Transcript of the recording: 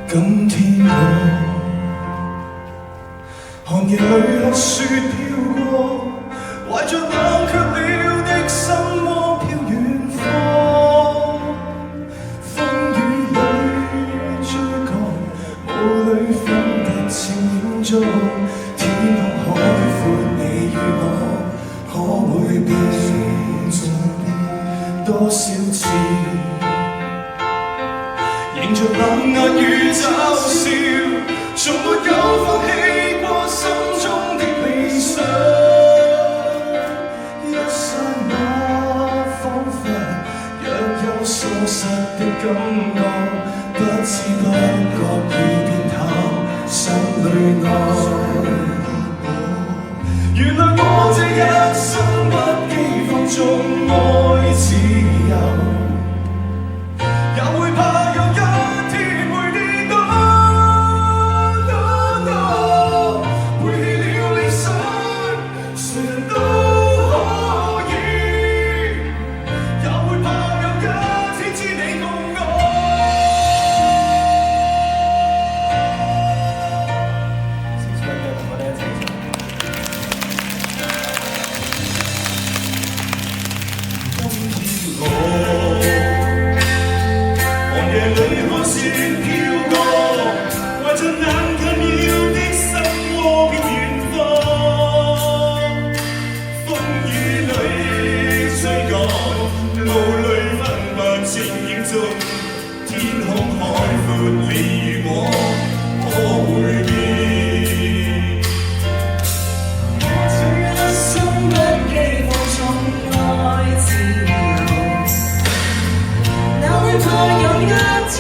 今天我寒夜裏看雪飄過，懷着冷卻了的心窩飄遠方。風雨裏追趕，霧裏分不清影蹤。天空海闊，你與我可會變？多少次迎着冷眼與嘲笑，從沒有放棄過心中的理想。一剎那彷彿若有疏失的感覺，不知不覺已變淡心裏愛。原來我這一生不羈放縱愛自由，也會怕有一天會跌倒，背棄了理想，誰人都可以，也會怕有一天知你共我。謝謝你同我哋一齊做。寒夜裏看雪飄過，懷着冷卻了的心窩飄遠方。風雨裏追趕，霧裏分不清影蹤。天空海闊，你與我可會變？我這一生不羈放縱愛自由，哪會怕有一天